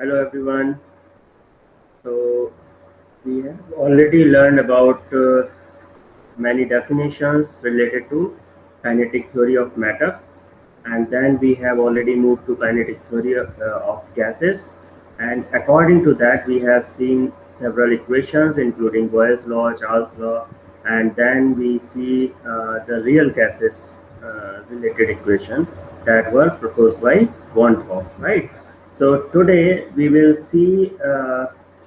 Hello everyone. So we have already learned about many definitions related to kinetic theory of matter, and then we have already moved to kinetic theory of gases. And according to that, we have seen several equations, including Boyle's law, Charles' law, and then we see the real gases related equation that were proposed by von Hoff, right? So today we will see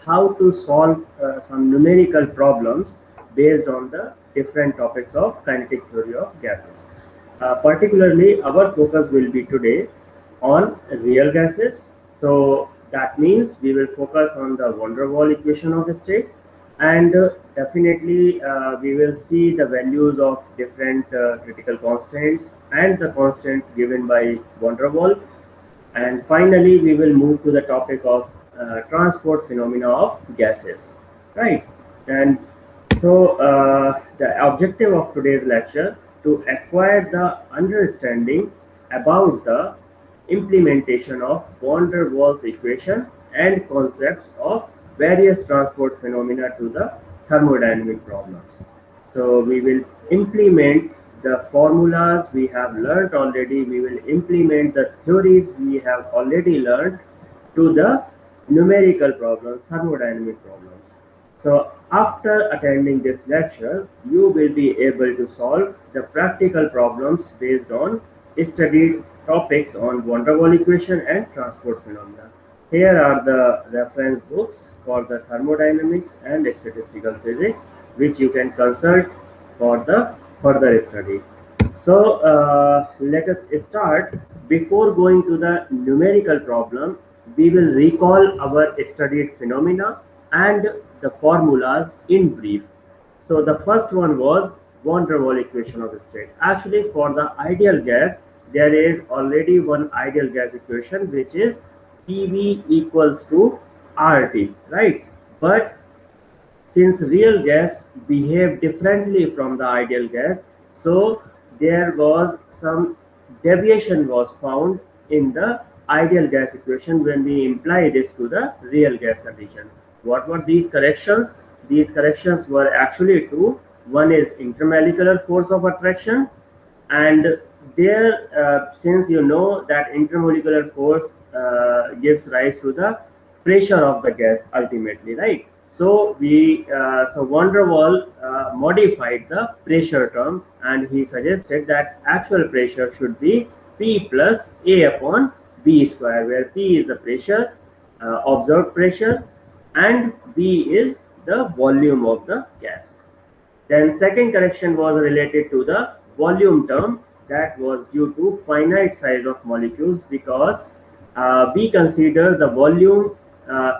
how to solve some numerical problems based on the different topics of kinetic theory of gases. Particularly, our focus will be today on real gases. So that means we will focus on the van der Waals equation of the state, and definitely we will see the values of different critical constants and the constants given by van der Waals. And finally, we will move to the topic of transport phenomena of gases, right? And so the objective of today's lecture to acquire the understanding about the implementation of van der Waals equation and concepts of various transport phenomena to the thermodynamic problems. So we will implement the formulas we have learned already. We will implement the theories we have already learned to the numerical problems, thermodynamic problems. So after attending this lecture, you will be able to solve the practical problems based on studied topics on van der Waals equation and transport phenomena. Here are the reference books for the thermodynamics and statistical physics, which you can consult for the further study. So let us start. Before going to the numerical problem, we will recall our studied phenomena and the formulas in brief. So the first one was van der Waals equation of state. Actually, for the ideal gas, there is already one ideal gas equation, which is PV equals to RT, right? But since real gas behave differently from the ideal gas, so there was some deviation was found in the ideal gas equation when we imply this to the real gas condition. What were these corrections? These corrections were actually two. One is intermolecular force of attraction, and there since you know that intermolecular force gives rise to the pressure of the gas ultimately, right? So so van der Waals modified the pressure term, and he suggested that actual pressure should be P plus A upon B square, where P is the pressure, observed pressure, and B is the volume of the gas. Then second correction was related to the volume term, that was due to finite size of molecules, because we consider the volume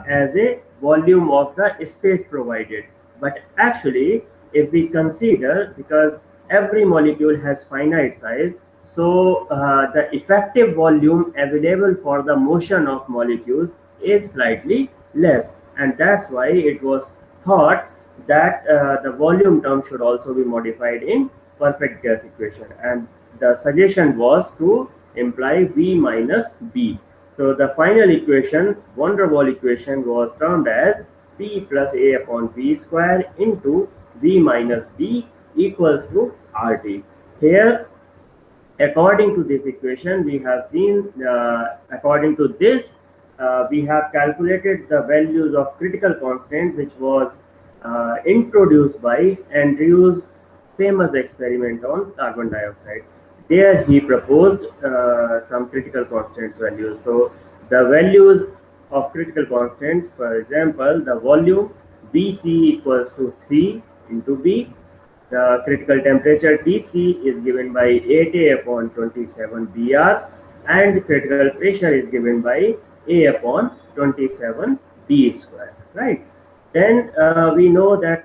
as a volume of the space provided. But actually, if we consider, because every molecule has finite size, so the effective volume available for the motion of molecules is slightly less, and that's why it was thought that the volume term should also be modified in perfect gas equation, and the suggestion was to imply V minus B. So the final equation, van der Waals equation, was termed as P plus A upon V square into V minus B equals to RT. Here, according to this equation, we have seen, according to this, we have calculated the values of critical constant, which was introduced by Andrew's famous experiment on carbon dioxide. There he proposed some critical constants values. So the values of critical constants, for example, the volume Bc equals to 3 into B. The critical temperature Tc is given by 8A upon 27 Br, and critical pressure is given by A upon 27 B square, right? Then we know that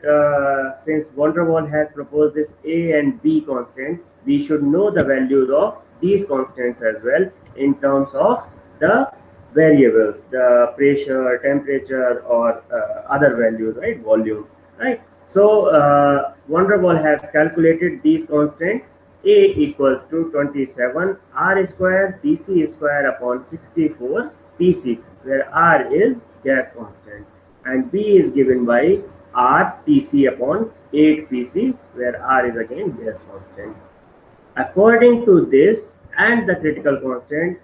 since van der Waals has proposed this A and B constant, we should know the values of these constants as well in terms of the variables, the pressure, temperature, or other values, right? Volume, right? So van der Waals has calculated these constants. A equals to 27 R square Tc square upon 64 Tc. where R is gas constant, and B is given by R Tc upon 8 Pc, where R is again gas constant. According to this and the critical constant,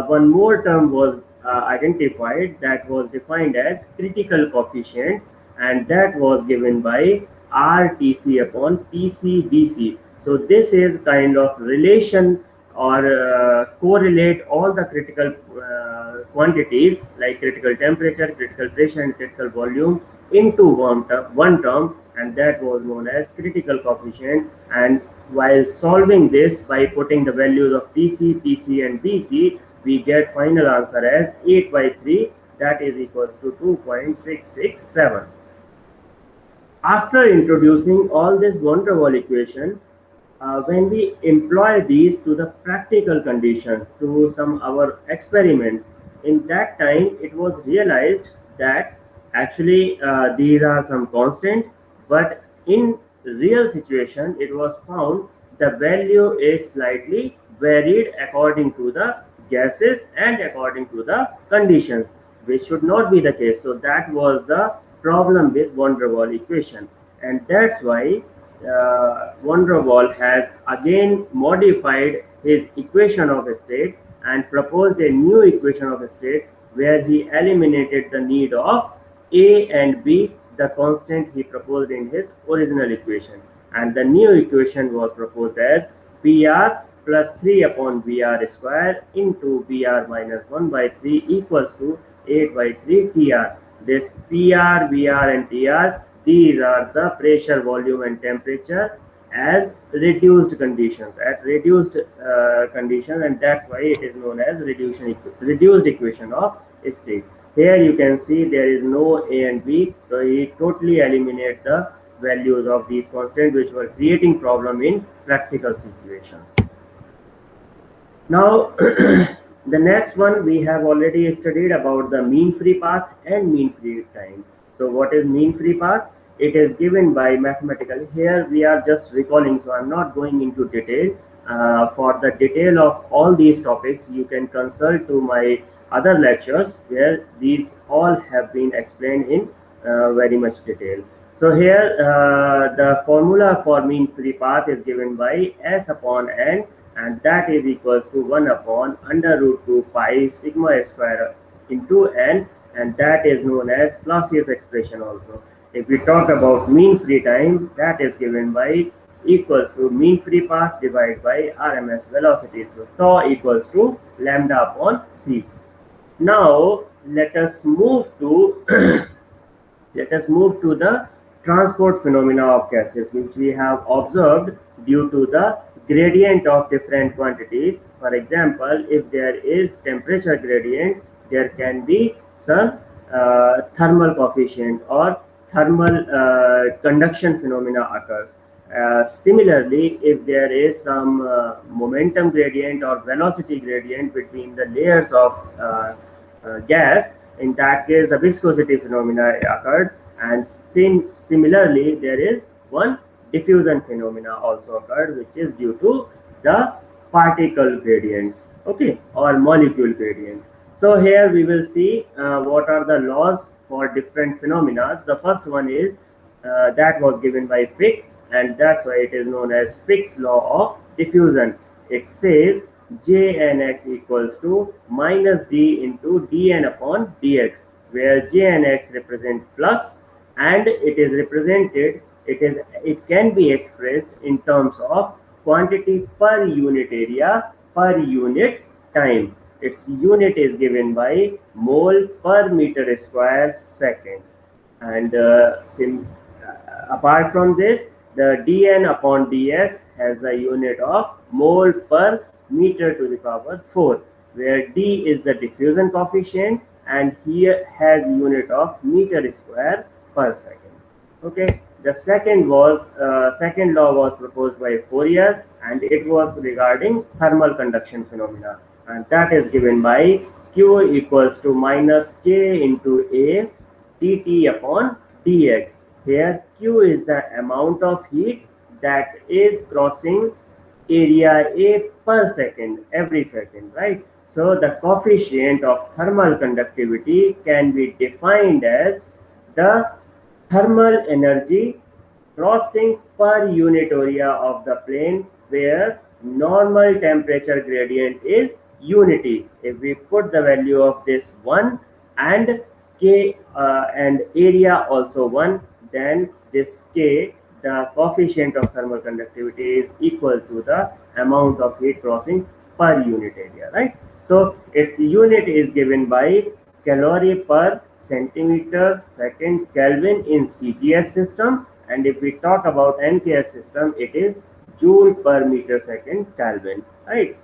one more term was identified that was defined as critical coefficient, and that was given by RTC upon PCDC. So this is kind of relation or correlate all the critical quantities like critical temperature, critical pressure, and critical volume into one term, and that was known as critical coefficient. And while solving this by putting the values of TC, PC, and DC, we get final answer as 8 by 3, that is equals to 2.667. After introducing all this van der Waals equation, when we employ these to the practical conditions, to some our experiment, in that time it was realized that actually these are some constant, but in real situation it was found the value is slightly varied according to the gases and according to the conditions, which should not be the case. So that was the problem with van der Waals equation, and that's why van der Waals has again modified his equation of state and proposed a new equation of state where he eliminated the need of A and B, the constant he proposed in his original equation. And the new equation was proposed as PR plus 3 upon VR square into VR minus 1 by 3 equals to 8 by 3 TR. This PR, VR, and TR, these are the pressure, volume, and temperature as reduced conditions, at reduced condition, and that's why it is known as reduced equation of state. Here you can see there is no A and B, so he totally eliminates the values of these constants which were creating problem in practical situations. Now the next one we have already studied about the mean free path and mean free time. So what is mean free path? It is given by mathematical. Here we are just recalling, so I'm not going into detail. For the detail of all these topics, you can consult to my other lectures where these all have been explained in very much detail. So here the formula for mean free path is given by S upon N, and that is equals to 1 upon under root 2 pi sigma square into N, and that is known as Clausius expression also. If we talk about mean free time, that is given by equals to mean free path divided by RMS velocity. So tau equals to lambda upon c. Now let us move to the transport phenomena of gases, which we have observed due to the gradient of different quantities. For example, if there is temperature gradient, there can be some thermal coefficient or thermal conduction phenomena occurs. Similarly, if there is some momentum gradient or velocity gradient between the layers of gas, in that case the viscosity phenomena occurred, and similarly there is one diffusion phenomena also occurred, which is due to the particle gradients, okay, or molecule gradient. So here we will see what are the laws for different phenomena. The first one is that was given by Fick, and that's why it is known as Fick's law of diffusion. It says Jnx equals to minus d into dn upon dx, where Jnx represent flux, and it is represented, it can be expressed in terms of quantity per unit area per unit time. Its unit is given by mole per meter square second. And apart from this, the dn upon dx has the unit of mole per meter to the power 4, where d is the diffusion coefficient, and here has unit of meter square per second. Okay, the second law was proposed by Fourier, and it was regarding thermal conduction phenomena, and that is given by q equals to minus k into a dt upon dx. Here q is the amount of heat that is crossing area A per second, every second, right? So the coefficient of thermal conductivity can be defined as the thermal energy crossing per unit area of the plane where normal temperature gradient is unity. If we put the value of this 1 and k and area also 1, then this k, the coefficient of thermal conductivity, is equal to the amount of heat crossing per unit area, right? So its unit is given by calorie per centimeter second Kelvin in CGS system, and if we talk about NKS system, it is joule per meter second Kelvin, right?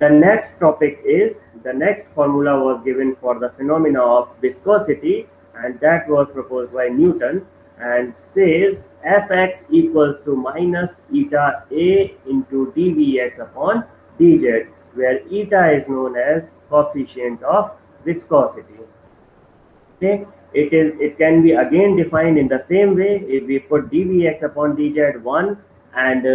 The next topic is, the next formula was given for the phenomena of viscosity, and that was proposed by Newton, and says Fx equals to minus eta A into dVx upon dz, where eta is known as coefficient of viscosity. Okay, it can be again defined in the same way. If we put dVx upon dz 1, and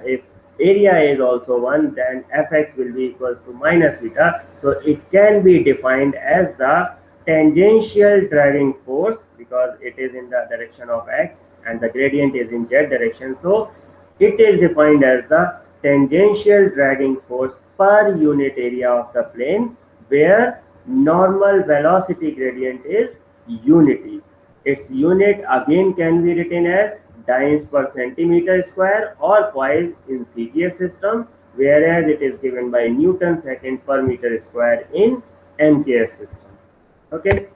if area is also 1, then Fx will be equals to minus eta. So it can be defined as the tangential driving force, because it is in the direction of x and the gradient is in z direction. So it is defined as the tangential dragging force per unit area of the plane where normal velocity gradient is unity. Its unit again can be written as dynes per centimeter square or poise in CGS system, whereas it is given by Newton second per meter square in MKS system. Okay.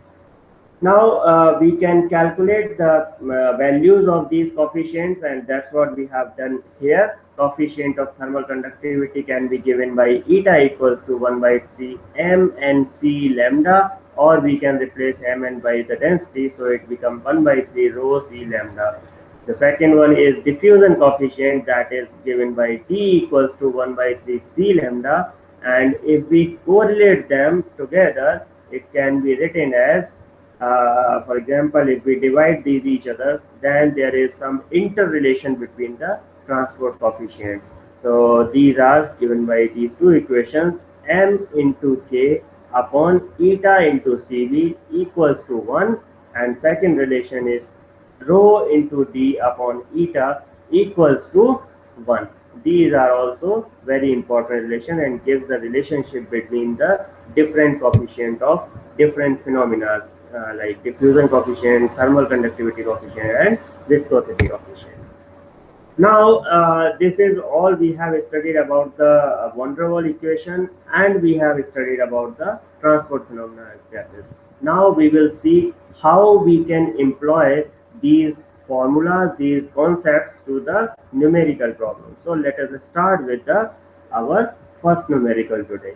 Now we can calculate the values of these coefficients, and that's what we have done here. Coefficient of thermal conductivity can be given by eta equals to 1 by 3 m n c lambda, or we can replace mn by the density, so it becomes 1 by 3 rho c lambda. The second one is diffusion coefficient, that is given by d equals to 1 by 3 c lambda, and if we correlate them together, it can be written as for example, if we divide these each other, then there is some interrelation between the transport coefficients. So these are given by these two equations: m into k upon eta into cv equals to 1, and second relation is rho into d upon eta equals to 1. These are also very important relation and gives the relationship between the different coefficient of different phenomena, like diffusion coefficient, thermal conductivity coefficient, and viscosity coefficient. Now this is all we have studied about the van der Waals equation, and we have studied about the transport phenomena gases. Now we will see how we can employ these formulas, these concepts to the numerical problem. So let us start with our first numerical today.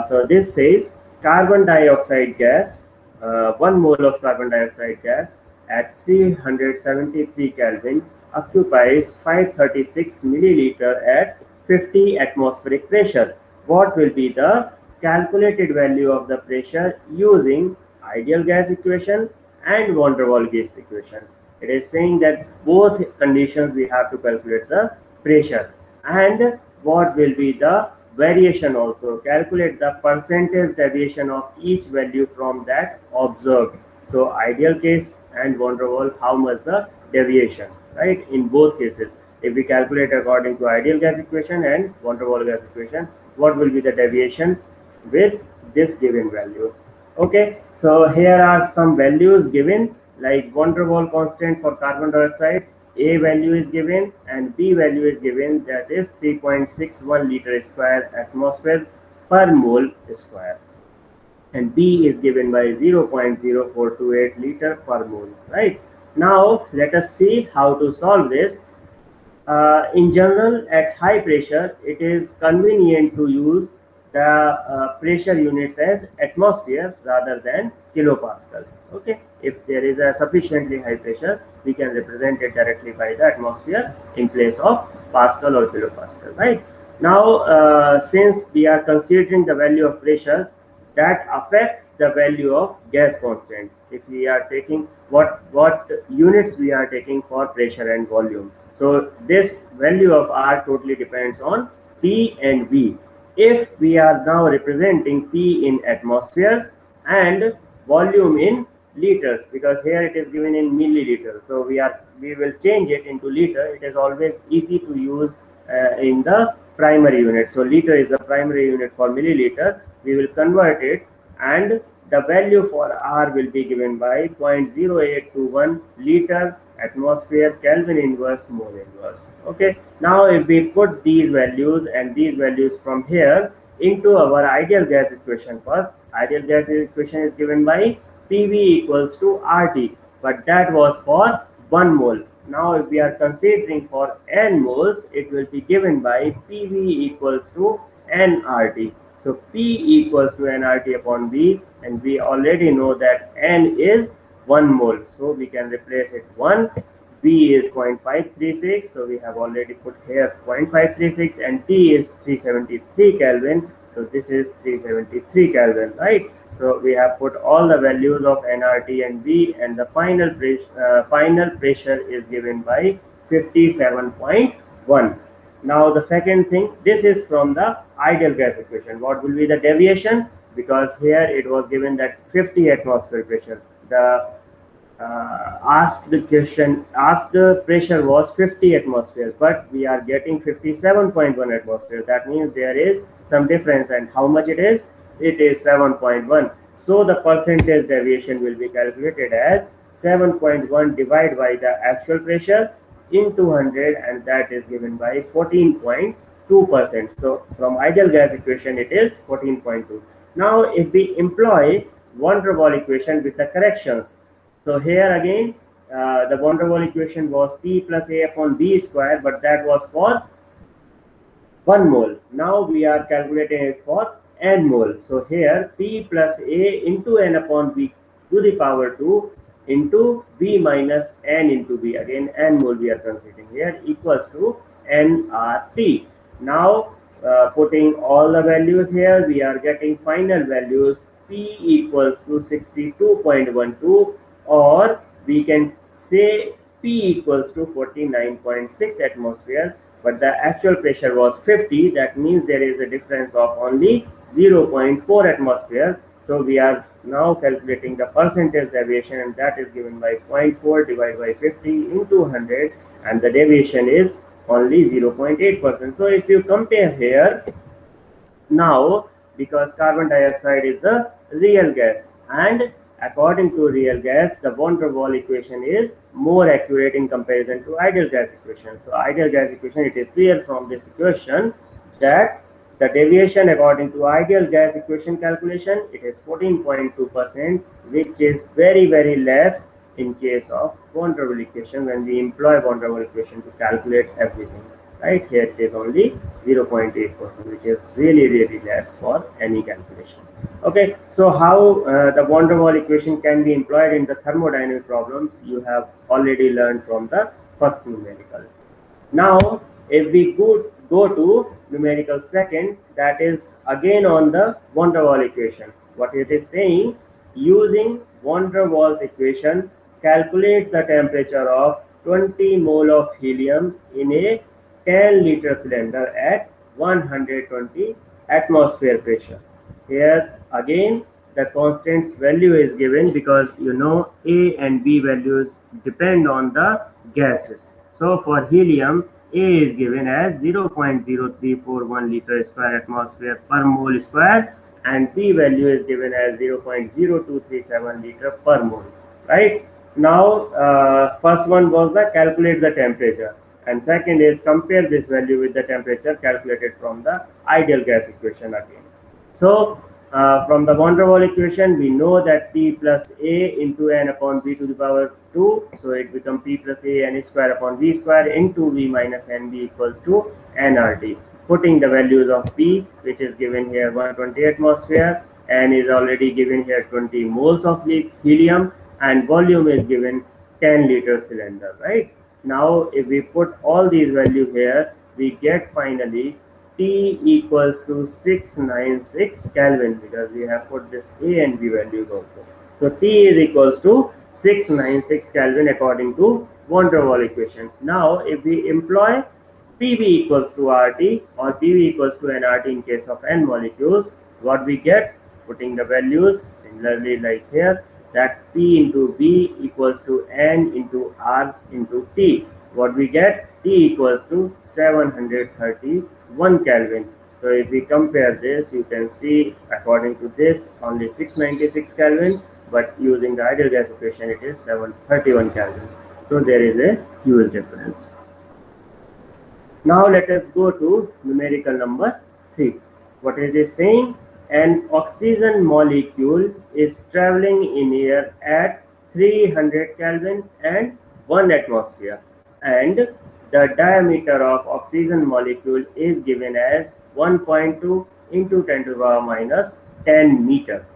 So this says carbon dioxide gas, 1 mole of carbon dioxide gas at 373 Kelvin occupies 536 milliliter at 50 atmospheric pressure. What will be the calculated value of the pressure using ideal gas equation and van der Waals gas equation? It is saying that both conditions we have to calculate the pressure, and what will be the variation also. Calculate the percentage deviation of each value from that observed. So ideal case and van der Waals, how much the deviation, right? In both cases, if we calculate according to ideal gas equation and van der Waals gas equation, what will be the deviation with this given value? Okay, so here are some values given, like van der Waals constant for carbon dioxide. A value is given and B value is given, that is 3.61 liter square atmosphere per mole square, and B is given by 0.0428 liter per mole, right? Now let us see how to solve this. In general, at high pressure, it is convenient to use the pressure units as atmosphere rather than kilopascal. Okay, if there is a sufficiently high pressure, we can represent it directly by the atmosphere in place of pascal or kilopascal, right? Now since we are considering the value of pressure that affect the value of gas constant, if we are taking what units we are taking for pressure and volume, so this value of R totally depends on P and V. if we are now representing P in atmospheres and volume in liters, because here it is given in milliliter, so we will change it into liter. It is always easy to use in the primary unit. So liter is the primary unit for milliliter. We will convert it, and the value for R will be given by 0.0821 liter atmosphere Kelvin inverse mole inverse. Okay, now if we put these values and these values from here into our ideal gas equation, first ideal gas equation is given by PV equals to RT, but that was for 1 mole. Now if we are considering for n moles, it will be given by PV equals to nRT. So P equals to nRT upon V, and we already know that n is 1 mole, so we can replace it 1. V is 0.536, so we have already put here 0.536, and T is 373 Kelvin, so this is 373 Kelvin, right? So we have put all the values of nRT and V, and the final pressure is given by 57.1. Now the second thing, this is from the ideal gas equation. What will be the deviation? Because here it was given that 50 atmosphere pressure. The asked pressure was 50 atmosphere, but we are getting 57.1 atmosphere. That means there is some difference, and how much it is? It is 7.1. So the percentage deviation will be calculated as 7.1 divided by the actual pressure into 100, and that is given by 14.2%. So from ideal gas equation it is 14.2. Now if we employ van der Waals equation with the corrections, so here again the van der Waals equation was P plus A upon B square, but that was for 1 mole. Now we are calculating it for n mole. So here P plus A into n upon B to the power 2 into B minus n into B, again n mole we are considering here, equals to nRT. Now putting all the values here, we are getting final values. P equals to 62.12, or we can say P equals to 49.6 atmosphere, but the actual pressure was 50. That means there is a difference of only 0.4 atmosphere. So we are now calculating the percentage deviation, and that is given by 0.4 divided by 50 into 100, and the deviation is only 0.8%. So if you compare here now, because carbon dioxide is a real gas, and according to real gas, the van der Waals equation is more accurate in comparison to ideal gas equation. So ideal gas equation, it is clear from this equation that the deviation according to ideal gas equation calculation, it is 14.2%, which is very, very less in case of van der Waals equation when we employ van der Waals equation to calculate everything. Right here it is only 0.8%, which is really, really less for any calculation. Okay, so how the van der Waals equation can be employed in the thermodynamic problems, you have already learned from the first numerical. Now if we go to numerical second, that is again on the van der Waals equation. What it is saying, using van der Waals equation, calculate the temperature of 20 mole of helium in a 10-liter cylinder at 120 atmosphere pressure. Here again the constant's value is given, because you know A and B values depend on the gases. So for helium, A is given as 0.0341 liter square atmosphere per mole square, and B value is given as 0.0237 liter per mole. Right now, first one was the calculate the temperature, and second is compare this value with the temperature calculated from the ideal gas equation again. So from the van der Waals equation, we know that P plus A into n upon B to the power 2, so it becomes P plus A n square upon V square into V minus nB equals to nRT. Putting the values of P, which is given here 120 atmosphere, n is already given here 20 moles of helium, and volume is given 10-liter cylinder. Right now if we put all these values here, we get finally T equals to 696 Kelvin, because we have put this A and B values also. So T is equals to 696 Kelvin according to van der Waals equation. Now if we employ PV equals to RT or PV equals to nRT in case of n molecules, what we get, putting the values similarly like here, that P into V equals to N into R into T. What we get, T equals to 731 Kelvin. So if we compare this, you can see according to this only 696 Kelvin, but using the ideal gas equation it is 731 Kelvin. So there is a huge difference. Now let us go to numerical number 3. What it is saying? An oxygen molecule is traveling in air at 300 Kelvin and 1 atmosphere, and the diameter of oxygen molecule is given as 1.2 into 10 to the power minus 10 meter.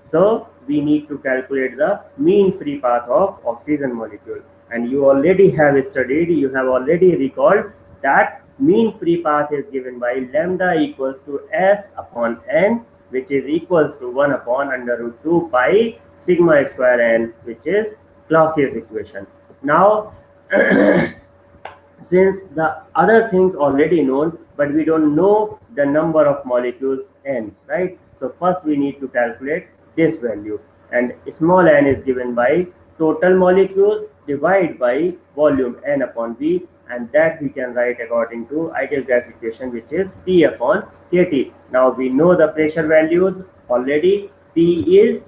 So we need to calculate the mean free path of oxygen molecule, and you already have studied, you have already recalled that mean free path is given by lambda equals to S upon N, which is equals to 1 upon under root 2 pi sigma square N, which is Clausius equation. Now since the other things already known, but we don't know the number of molecules N, right? So first we need to calculate this value, and small n is given by total molecules divided by volume N upon V, and that we can write according to ideal gas equation, which is P upon KT. Now we know the pressure values already. P is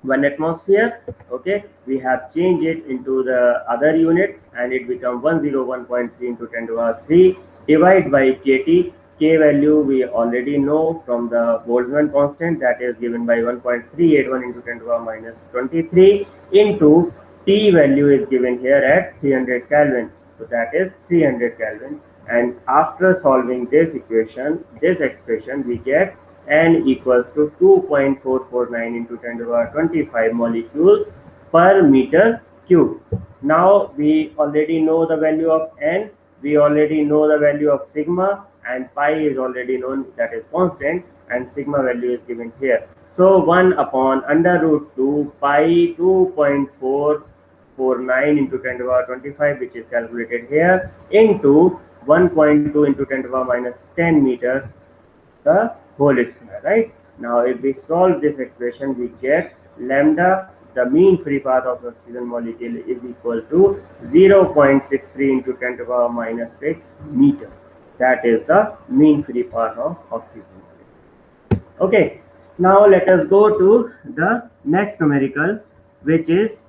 1 atmosphere. Okay, we have changed it into the other unit and it becomes 101.3 into 10 to the power 3 divided by KT. K value we already know from the Boltzmann constant, that is given by 1.381 into 10 to the power minus 23 into T value is given here at 300 Kelvin. So that is 300 Kelvin, and after solving this equation, this expression, we get N equals to 2.449 into 10 to the power 25 molecules per meter cube. Now we already know the value of N, we already know the value of sigma, and pi is already known, that is constant, and sigma value is given here. So 1 upon under root 2 pi 2.449 into 10 to the power 25, which is calculated here, into 1.2 into 10 to the power minus 10 meter the whole square, right? Now if we solve this expression, we get lambda, the mean free path of oxygen molecule, is equal to 0.63 into 10 to the power minus 6 meter. That is the mean free path of oxygen molecule. Okay, now let us go to the next numerical, which is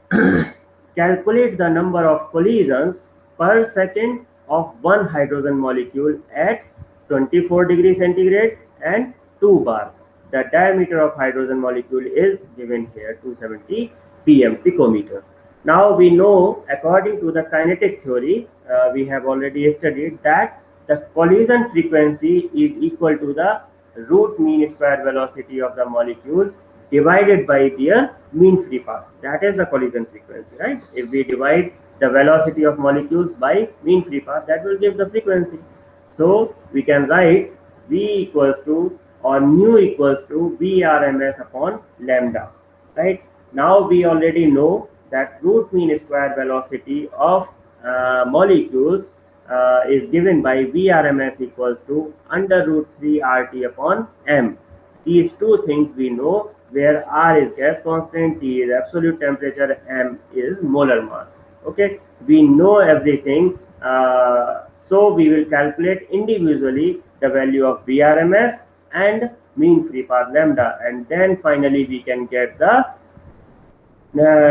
calculate the number of collisions per second of one hydrogen molecule at 24 degrees centigrade and 2 bar. The diameter of hydrogen molecule is given here 270 pm picometer. Now we know, according to the kinetic theory, we have already studied that the collision frequency is equal to the root mean square velocity of the molecule divided by their mean free path. That is the collision frequency, right? If we divide the velocity of molecules by mean free path, that will give the frequency. So we can write V equals to, or mu equals to Vrms upon lambda, right? Now we already know that root mean square velocity of molecules is given by Vrms equals to under root 3 RT upon M. These two things we know, where R is gas constant, T is absolute temperature, M is molar mass. Okay, we know everything. So we will calculate individually the value of Vrms and mean free path lambda, and then finally we can get the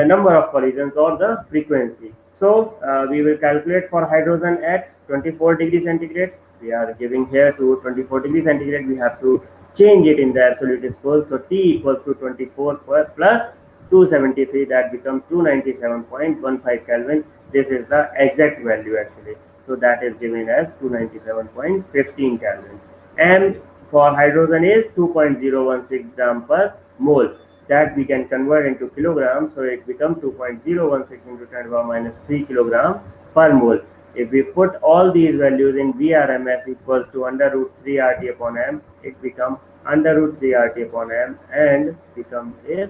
number of collisions or the frequency. So we will calculate for hydrogen at 24 degrees centigrade. We are giving here to 24 degrees centigrade. We have to change it in the absolute score. So T equals to 24 plus 273, that becomes 297.15 Kelvin. This is the exact value actually. So that is given as 297.15 Kelvin. And for hydrogen is 2.016 gram per mole. That we can convert into kilograms, so it becomes 2.016 into 10 to the power minus 3 kilogram per mole. If we put all these values in Vrms equals to under root 3 RT upon M, it becomes under root 3 RT upon M and becomes a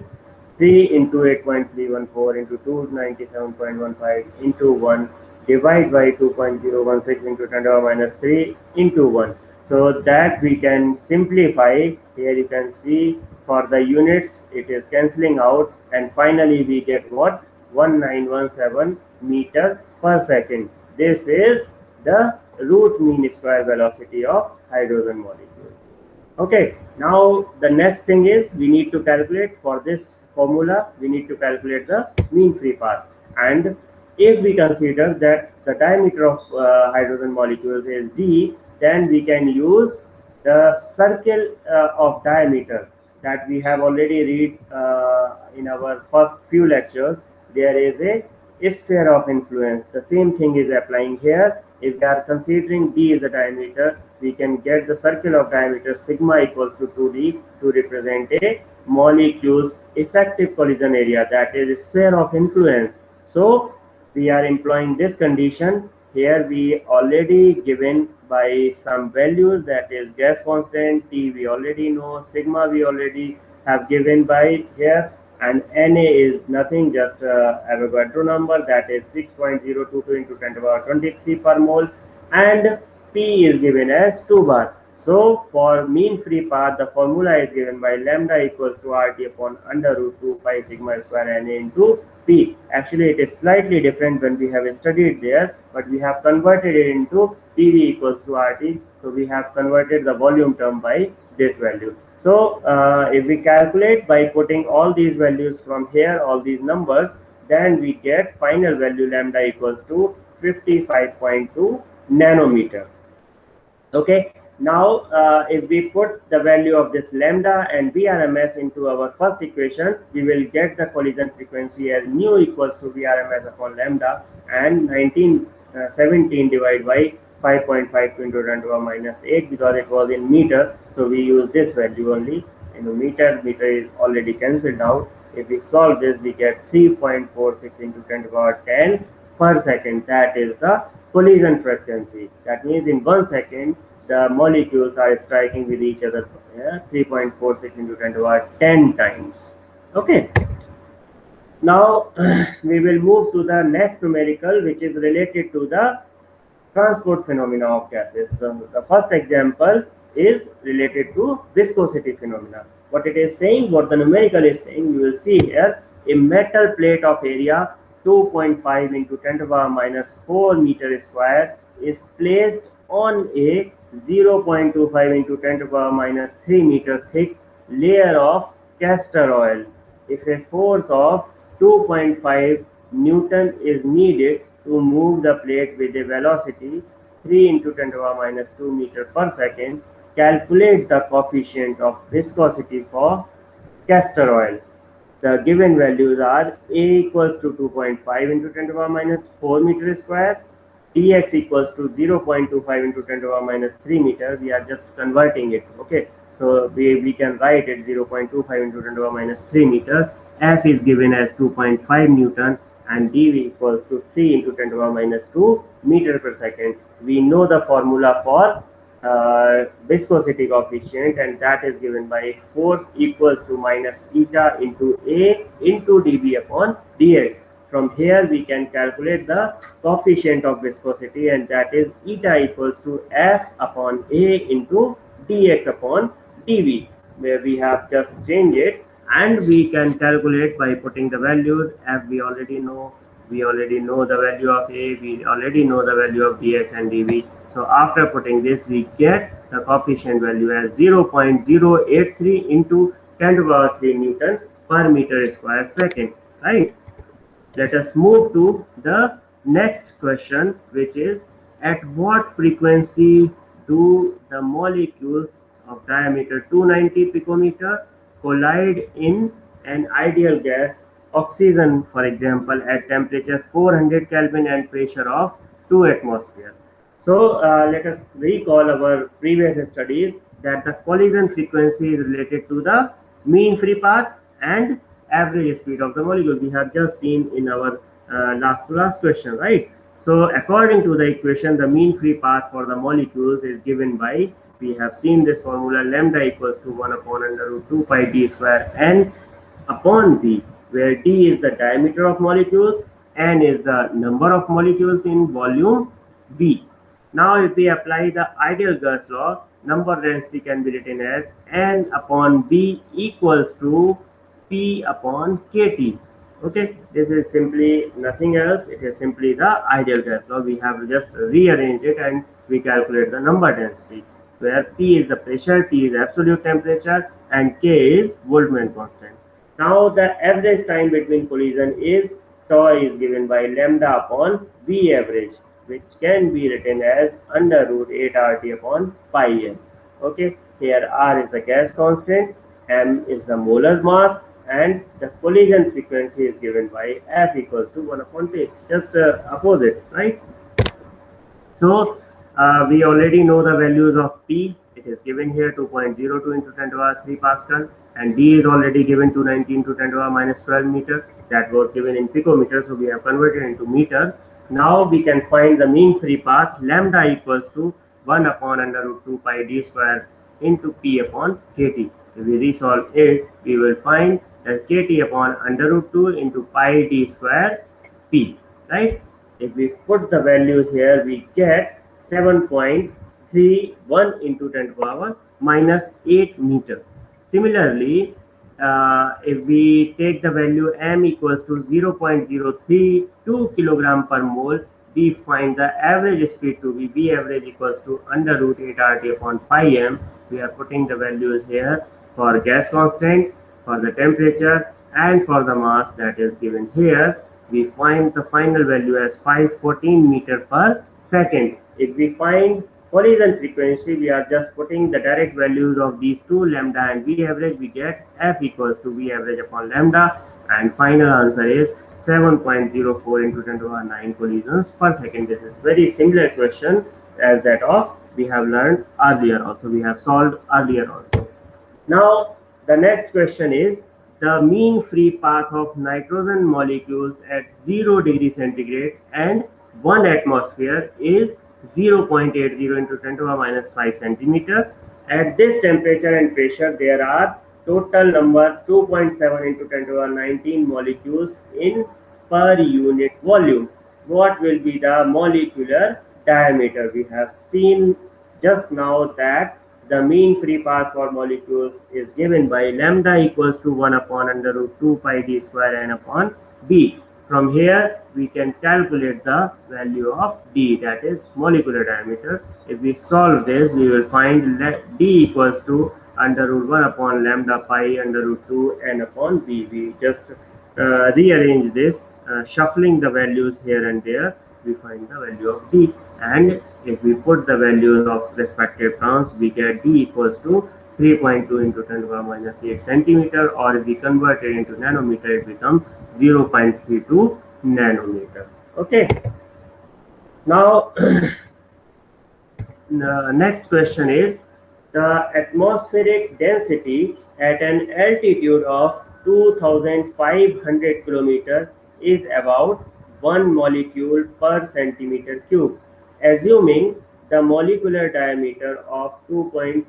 3 into 8.314 into 297.15 into 1 divide by 2.016 into 10 to the power minus 3 into 1. So that we can simplify. Here you can see for the units it is cancelling out, and finally we get what? 1917 meter per second. This is the root mean square velocity of hydrogen molecules. Okay, now the next thing is we need to calculate for this formula, we need to calculate the mean free path. And if we consider that the diameter of hydrogen molecules is d, then we can use the circle of diameter that we have already read in our first few lectures. There is a sphere of influence. The same thing is applying here. If we are considering d is the diameter, we can get the circle of diameter sigma equals to 2d to represent a molecule's effective collision area, that is sphere of influence. So we are employing this condition. Here we already given by some values, that is gas constant, T we already know, sigma we already have given by here, and Na is nothing, just Avogadro number, that is 6.022 into 10 to the power 23 per mole, and P is given as 2 bar. So for mean free path, the formula is given by lambda equals to RT upon under root 2 pi sigma square Na into P. Actually, it is slightly different when we have studied there, but we have converted it into PV equals to RT. So we have converted the volume term by this value. So if we calculate by putting all these values from here, all these numbers, then we get final value lambda equals to 55.2 nanometer. Okay, now if we put the value of this lambda and VRMS into our first equation, we will get the collision frequency as nu equals to VRMS upon lambda, and 1917 divided by 5.5 into 10 to the power minus 8, because it was in meter, so we use this value only. In meter is already cancelled out. If we solve this, we get 3.46 into 10 to the power 10 per second. That is the collision frequency. That means in 1 second the molecules are striking with each other, 3.46 into 10 to the power 10 times. Okay, now we will move to the next numerical, which is related to the transport phenomena of gases. The first example is related to viscosity phenomena. What it is saying, what the numerical is saying, you will see here a metal plate of area 2.5 into 10 to the power minus 4 meter square is placed on a 0.25 into 10 to the power minus 3 meter thick layer of castor oil. If a force of 2.5 Newton is needed to move the plate with a velocity 3 into 10 to the power minus 2 meter per second, calculate the coefficient of viscosity for castor oil. The given values are A equals to 2.5 into 10 to the power minus 4 meter square, dx equals to 0.25 into 10 to the power minus 3 meter. We are just converting it. Okay, so we can write it 0.25 into 10 to the power minus 3 meter. F is given as 2.5 Newton, and dV equals to 3 into 10 to the power minus 2 meter per second. We know the formula for viscosity coefficient, and that is given by force equals to minus eta into A into dB upon dx. From here we can calculate the coefficient of viscosity, and that is eta equals to F upon A into dx upon dV, where we have just changed it, and we can calculate by putting the values. F we already know the value of A, we already know the value of dx and dV. So after putting this, we get the coefficient value as 0.083 into 10 to the power 3 Newton per meter square second, right? Let us move to the next question, which is at what frequency do the molecules of diameter 290 picometer collide in an ideal gas, oxygen for example, at temperature 400 Kelvin and pressure of 2 atmosphere. So let us recall our previous studies that the collision frequency is related to the mean free path and average speed of the molecule. We have just seen in our last question, right? So according to the equation, the mean free path for the molecules is given by, we have seen this formula, lambda equals to 1 upon under root 2 pi d square n upon b, where d is the diameter of molecules N is the number of molecules in volume V. Now if we apply the ideal gas law, number density can be written as N upon B equals to P upon KT. Okay, this is simply nothing else. It is simply the ideal gas law. We have just rearranged it and we calculate the number density, where P is the pressure, T is absolute temperature, and K is Boltzmann constant. Now the average time between collision is tau is given by lambda upon V average, which can be written as under root 8 RT upon pi m. Okay, here R is the gas constant, M is the molar mass, and the collision frequency is given by F equals to 1 upon T. Just opposite, right? So we already know the values of P. It is given here 2.02 into 10 to the power 3 Pascal, and D is already given 219 to 10 to the power minus 12 meter. That was given in picometer, so we have converted into meter. Now we can find the mean free path. Lambda equals to 1 upon under root 2 pi d square into P upon KT. If we resolve it, we will find that KT upon under root 2 into pi d square P, right? If we put the values here, we get 7.31 into 10 to the power minus 8 meter. Similarly, if we take the value m equals to 0.032 kilogram per mole, we find the average speed to be V average equals to under root 8 RT upon pi m. We are putting the values here for gas constant, for the temperature, and for the mass that is given here. We find the final value as 514 meter per second. If we find collision frequency, we are just putting the direct values of these two, lambda and V average. We get F equals to V average upon lambda, and final answer is 7.04 into 10 to the power 9 collisions per second. This is very similar question as that of we have learned earlier also, we have solved earlier also. Now the next question is the mean free path of nitrogen molecules at 0 degree centigrade and 1 atmosphere is 0.80 into 10 to the power minus 5 centimeter. At this temperature and pressure, there are total number 2.7 into 10 to the power 19 molecules in per unit volume. What will be the molecular diameter? We have seen just now that the mean free path for molecules is given by lambda equals to 1 upon under root 2 pi d square n upon b. From here, we can calculate the value of d, that is molecular diameter. If we solve this, we will find that d equals to under root 1 upon lambda pi under root 2 n upon b. We just rearrange this, shuffling the values here and there. We find the value of d, and if we put the values of respective terms, we get d equals to 3.2 into 10 to the power minus 8 centimeter, or if we convert it into nanometer, it becomes 0.32 nanometer. Okay. Now the next question is the atmospheric density at an altitude of 2500 kilometer is about 1 molecule per centimeter cube. Assuming the molecular diameter of 2.2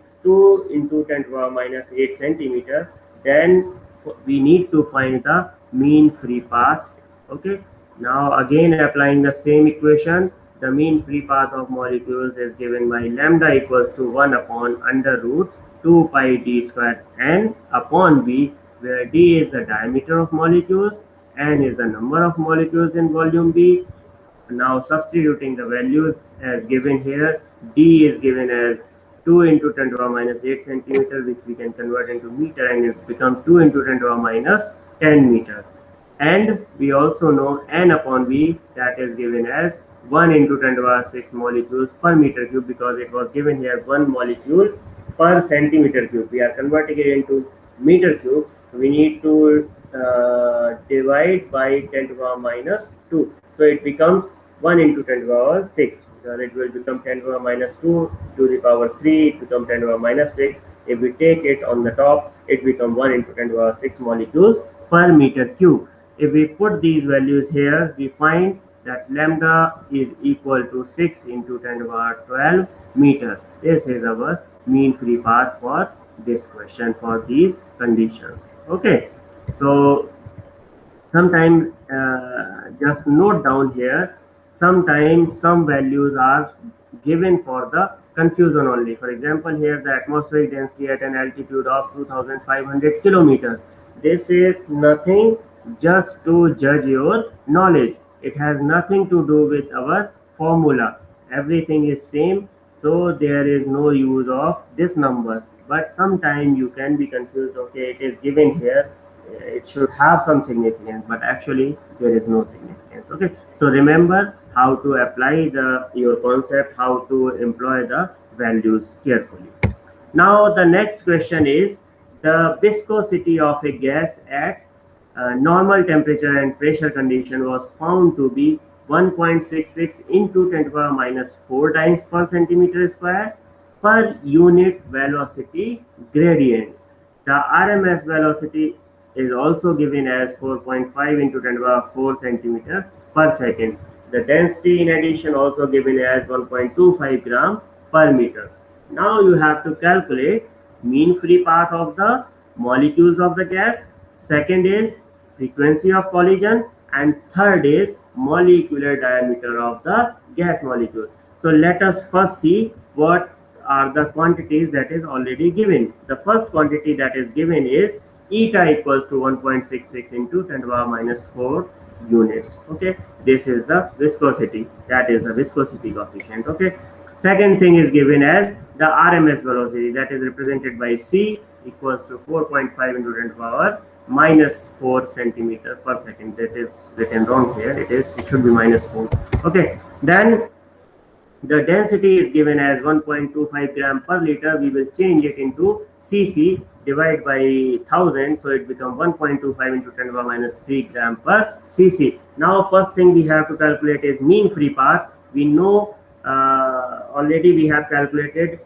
into 10 to the power minus 8 centimeter, then we need to find the mean free path. Okay, now again applying the same equation, the mean free path of molecules is given by lambda equals to 1 upon under root 2 pi d square n upon b, where d is the diameter of molecules, n is the number of molecules in volume b. Now substituting the values as given here, d is given as 2 into 10 to the power minus 8 centimeter, which we can convert into meter, and it becomes 2 into 10 to the power minus 10 meter. And we also know n upon v, that is given as 1 into 10 to the power 6 molecules per meter cube, because it was given here 1 molecule per centimeter cube. We are converting it into meter cube. We need to divide by 10 to the power minus 2. So it becomes 1 into 10 to the power 6. It will become 10 to the power minus 2 to the power 3, it becomes 10 to the power minus 6. If we take it on the top, it becomes 1 into 10 to the power 6 molecules per meter cube. If we put these values here, we find that lambda is equal to 6 into 10 to the power 12 meter. This is our mean free path for this question, for these conditions. Okay, so Sometimes just note down here, sometimes some values are given for the confusion only. For example, here the atmospheric density at an altitude of 2500 kilometers. This is nothing, just to judge your knowledge. It has nothing to do with our formula. Everything is same, so there is no use of this number. But sometimes you can be confused. Okay, it is given here, it should have some significance, but actually there is no significance. Okay, so remember how to apply the your concept, how to employ the values carefully. Now the next question is, the viscosity of a gas at normal temperature and pressure condition was found to be 1.66 into 10 to the power minus 4 times per centimeter square per unit velocity gradient. The RMS velocity is also given as 4.5 into 10 to the power 4 centimeter per second. The density in addition also given as 1.25 gram per meter. Now you have to calculate mean free path of the molecules of the gas. Second is frequency of collision, and third is molecular diameter of the gas molecule. So let us first see what are the quantities that is already given. The first quantity that is given is eta equals to 1.66 into 10 to the power minus 4 units. Okay, this is the viscosity, that is the viscosity coefficient. Okay, second thing is given as the RMS velocity, that is represented by C equals to 4.5 into 10 to the power minus 4 centimeter per second. That is written wrong here, it should be minus 4. Okay, then the density is given as 1.25 gram per liter. We will change it into cc, divide by 1000, so it becomes 1.25 into 10 to the power minus 3 gram per cc. Now first thing we have to calculate is mean free path. We know already we have calculated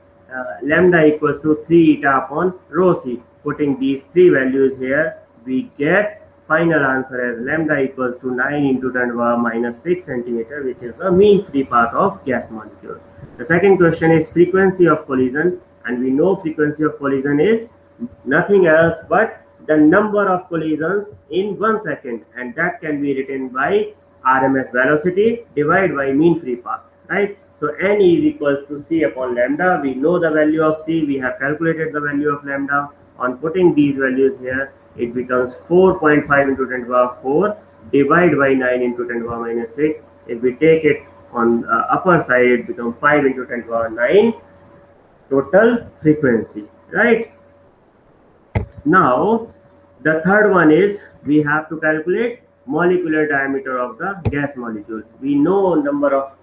lambda equals to 3 eta upon rho c. Putting these three values here, we get final answer as lambda equals to 9 into 10 to the power minus 6 centimeter, which is the mean free path of gas molecules. The second question is frequency of collision, and we know frequency of collision is nothing else but the number of collisions in 1 second, and that can be written by RMS velocity divided by mean free path, right? So n is equals to c upon lambda. We know the value of c, we have calculated the value of lambda. On putting these values here, it becomes 4.5 into 10 to the power 4 divided by 9 into 10 to the power minus 6. If we take it on upper side, it becomes 5 into 10 to the power 9 total frequency, right? Now the third one is we have to calculate molecular diameter of the gas molecule. We know number of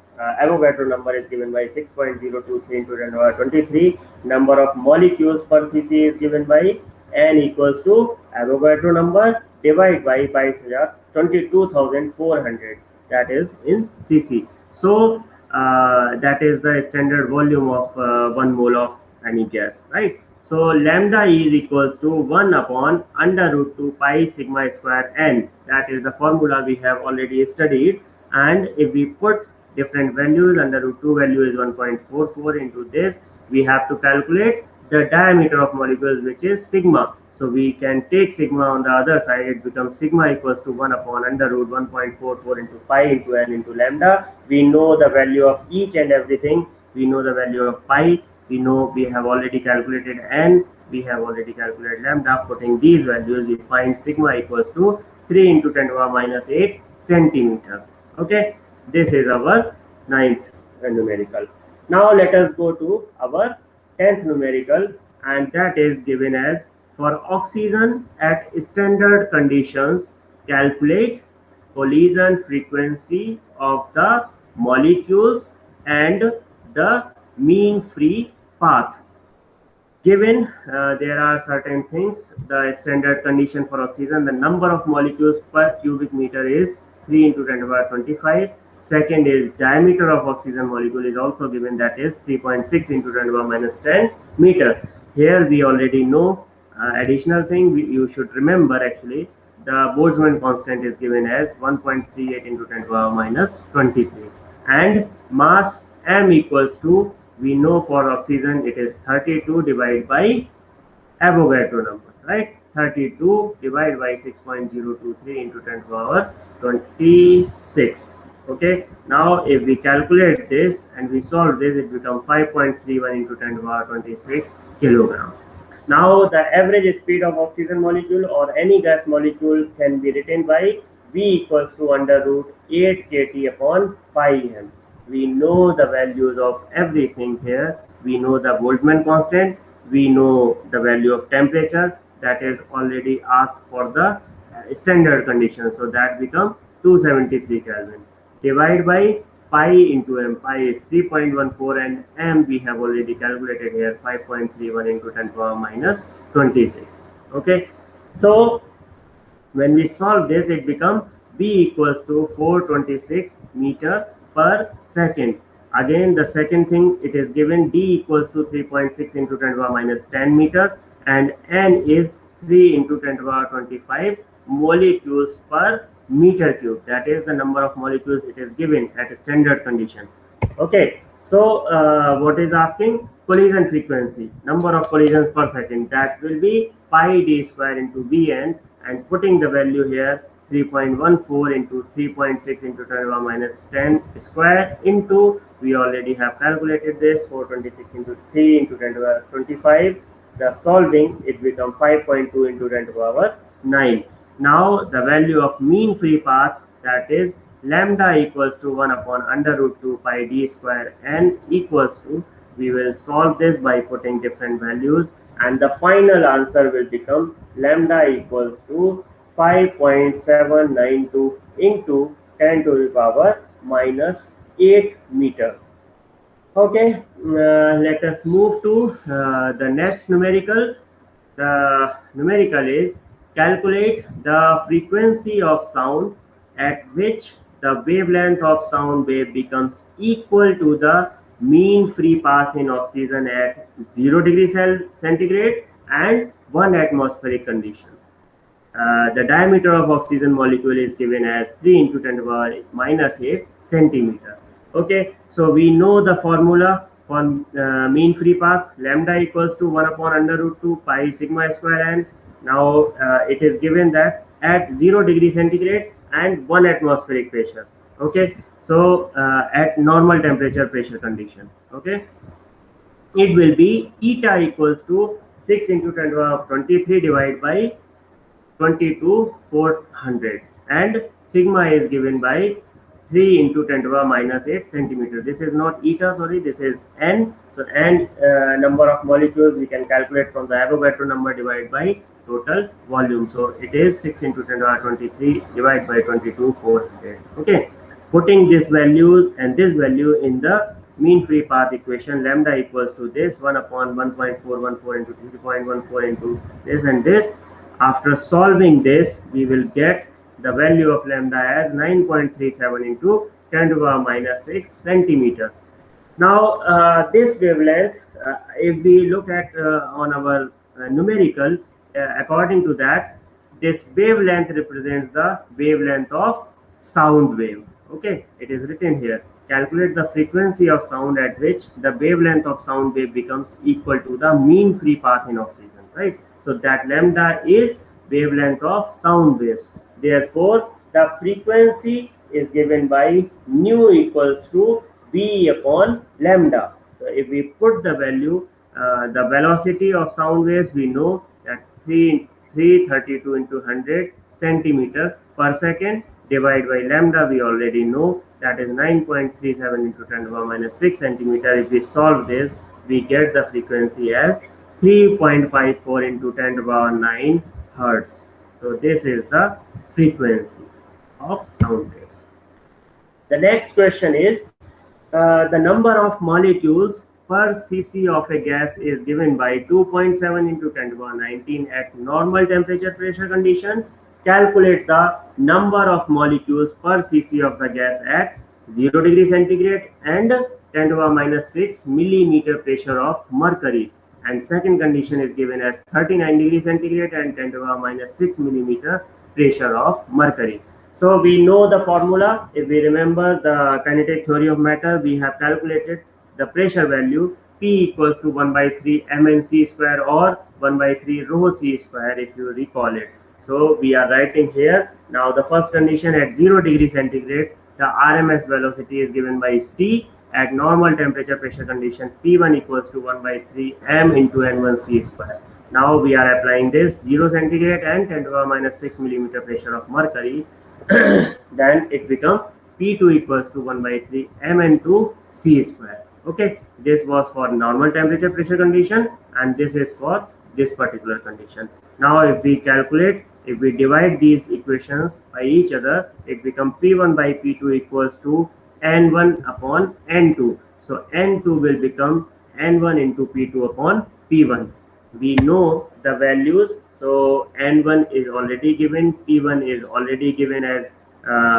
Avogadro number is given by 6.023 into 10 to the power 23. Number of molecules per cc is given by n equals to Avogadro number divided by 22,400, that is in cc. So that is the standard volume of 1 mole of any gas, right? So lambda is equals to 1 upon under root 2 pi sigma square n. That is the formula we have already studied. And if we put different values, under root 2 value is 1.44 into this, we have to calculate the diameter of molecules, which is sigma. So we can take sigma on the other side, it becomes sigma equals to 1 upon under root 1.44 into pi into n into lambda. We know the value of each and everything. We know the value of pi. We know we have already calculated n. We have already calculated lambda. Putting these values, we find sigma equals to 3 into 10 to the power minus 8 centimeter. Okay, this is our 9th numerical. Now let us go to our 10th numerical, and that is given as, for oxygen at standard conditions, calculate collision frequency of the molecules and the mean free path. Given there are certain things, the standard condition for oxygen, the number of molecules per cubic meter is 3 into 10 to the power 25. Second is diameter of oxygen molecule is also given, that is 3.6 into 10 to the power minus 10 meter. Here we already know additional thing you should remember, actually the Boltzmann constant is given as 1.38 into 10 to the power minus 23, and mass m equals to, we know for oxygen it is 32 divided by Avogadro number, right? 32 divided by 6.023 into 10 to the power 26. Okay, now if we calculate this and we solve this, it becomes 5.31 into 10 to the power 26 kilogram. Now the average speed of oxygen molecule or any gas molecule can be written by V equals to under root 8 kT upon pi m. We know the values of everything here. We know the Boltzmann constant. We know the value of temperature that is already asked for the standard condition. So that becomes 273 Kelvin. Divide by pi into m. Pi is 3.14 and m we have already calculated here 5.31 into 10 to the power minus 26. Okay, so when we solve this, it becomes B equals to 426 meter per second. Again, the second thing, it is given D equals to 3.6 into 10 to the power minus 10 meter and N is 3 into 10 to the power 25 molecules per meter cube. That is the number of molecules it is given at a standard condition. Okay, so what is asking? Collision frequency, number of collisions per second, that will be pi d square into Bn, and putting the value here 3.14 into 3.6 into 10 to the power minus 10 square into, we already have calculated this, 426 into 3 into 10 to the power 25. The solving, it becomes 5.2 into 10 to the power 9. Now the value of mean free path, that is lambda equals to 1 upon under root 2 pi d square n equals to, we will solve this by putting different values and the final answer will become lambda equals to 5.792 into 10 to the power minus 8 meter. Okay, let us move to the next numerical. The numerical is calculate the frequency of sound at which the wavelength of sound wave becomes equal to the mean free path in oxygen at 0 degree centigrade and 1 atmospheric condition. The diameter of oxygen molecule is given as 3 into 10 to the power minus 8 centimeter. Okay, so we know the formula for mean free path, lambda equals to 1 upon under root 2 pi sigma square n. Now it is given that at 0 degree centigrade and 1 atmospheric pressure. Okay, so at normal temperature pressure condition, okay, it will be eta equals to 6 into 10 to the power 23 divided by 22,400 and sigma is given by 3 into 10 to the power minus 8 centimeter. This is not eta, sorry, this is n. So n number of molecules we can calculate from the Avogadro number divided by total volume. So it is 6 into 10 to the power 23 divided by 22,400. Okay, putting this values and this value in the mean free path equation, lambda equals to this 1 upon 1.414 into 3.14 into this and this. After solving this, we will get the value of lambda as 9.37 into 10 to the power minus 6 centimeter. Now this wavelength, if we look at on our numerical, according to that, this wavelength represents the wavelength of sound wave. Okay, it is written here. Calculate the frequency of sound at which the wavelength of sound wave becomes equal to the mean free path in oxygen, right? So that lambda is wavelength of sound waves. Therefore, the frequency is given by nu equals to V upon lambda. So if we put the value, the velocity of sound waves, we know that 332 into 100 centimeter per second divided by lambda, we already know that is 9.37 into 10 to the power minus 6 centimeter. If we solve this, we get the frequency as 3.54 into 10 to the power 9 hertz. So this is the frequency of sound waves. The next question is the number of molecules per cc of a gas is given by 2.7 into 10 to the power 19 at normal temperature pressure condition. Calculate the number of molecules per cc of the gas at 0 degree centigrade and 10 to the power minus 6 millimeter pressure of mercury. And second condition is given as 39 degree centigrade and 10 to the power minus 6 millimeter pressure of mercury. So we know the formula. If we remember the kinetic theory of matter, we have calculated the pressure value P equals to 1 by 3 mnc square or 1 by 3 rho c square, if you recall it. So we are writing here. Now the first condition, at 0 degree centigrade, the RMS velocity is given by c. At normal temperature pressure condition, P1 equals to 1 by 3 m into N1c square. Now we are applying this 0 centigrade and 10 to the power minus 6 millimeter pressure of mercury. Then it becomes P2 equals to 1 by 3 mn2 c square. Okay, this was for normal temperature pressure condition, and this is for this particular condition. Now if we calculate, if we divide these equations by each other, it becomes P1 by P2 equals to N1 upon N2. So N2 will become N1 into P2 upon P1. We know the values, so N1 is already given, P1 is already given as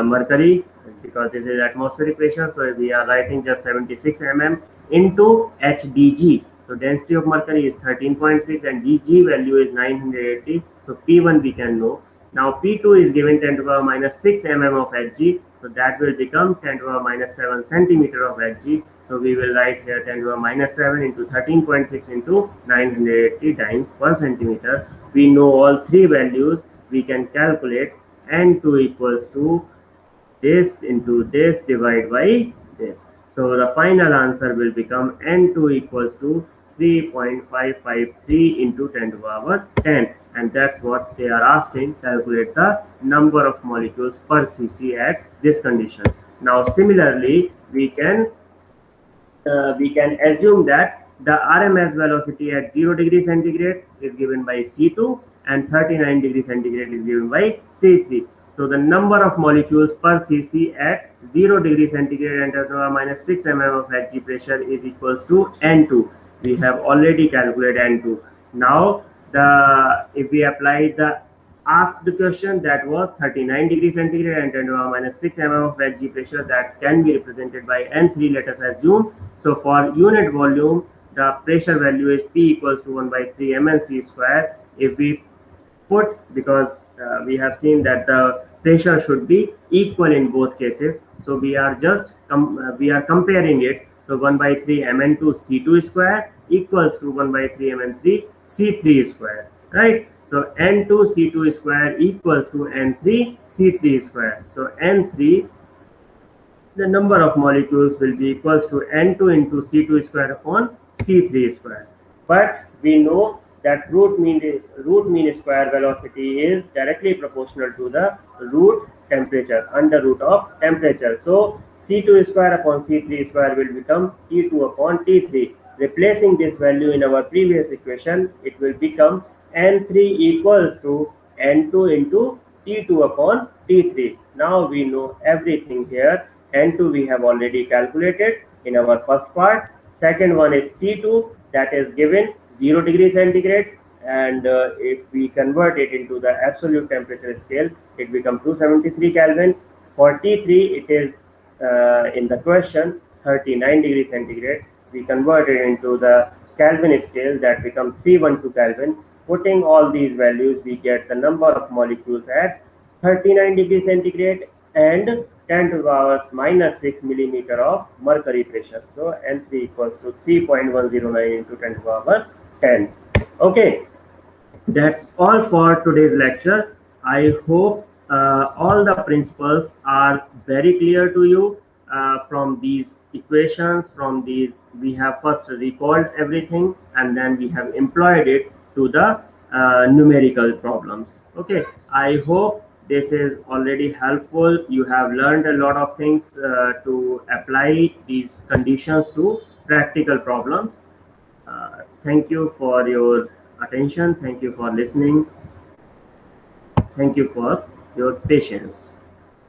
mercury, because this is atmospheric pressure, so we are writing just 76 mm into HDG. So density of mercury is 13.6 and Dg value is 980. So P1 we can know. Now P2 is given 10 to the power minus 6 mm of Hg, so that will become 10 to the power minus 7 centimeter of Hg. So we will write here 10 to the power minus 7 into 13.6 into 980 times per centimeter. We know all three values. We can calculate N2 equals to this into this divided by this. So the final answer will become N2 equals to 3.553 into 10 to the power 10, and that's what they are asking. Calculate the number of molecules per cc at this condition. Now similarly, we can assume that the RMS velocity at 0 degree centigrade is given by C2 and 39 degree centigrade is given by C3. So the number of molecules per cc at 0 degree centigrade and 10 to the power minus 6 mm of Hg pressure is equals to N2. We have already calculated N2. Now if we apply the asked question, that was 39 degree centigrade and 10 to the power minus 6 mm of Hg pressure, that can be represented by N3, let us assume. So for unit volume, the pressure value is P equals to 1 by 3 mnc square. If we put, because we have seen that the pressure should be equal in both cases, so we are just comparing it. So 1 by 3 mn2 c2 square equals to 1 by 3 mn3 c3 square, right? So n2 c2 square equals to n3 c3 square. So n3, the number of molecules will be equals to n2 into c2 square upon c3 square. But we know that root mean square velocity is directly proportional to the root temperature, under root of temperature. So C2 square upon C3 square will become T2 upon T3. Replacing this value in our previous equation, it will become N3 equals to N2 into T2 upon T3. Now we know everything here. N2 we have already calculated in our first part. Second one is T2, that is given 0 degree centigrade, and if we convert it into the absolute temperature scale, it becomes 273 Kelvin. For T3, it is in the question 39 degree centigrade. We convert it into the Kelvin scale, that becomes 312 Kelvin. Putting all these values, we get the number of molecules at 39 degree centigrade and 10 to the power minus 6 millimeter of mercury pressure. So N3 equals to 3.109 into 10 to the power 10. Okay, that's all for today's lecture. I hope all the principles are very clear to you. From these equations, from these, we have first recalled everything and then we have employed it to the numerical problems. Okay, I hope this is already helpful. You have learned a lot of things to apply these conditions to practical problems. Thank you for your attention. Thank you for listening. Thank you for your patience.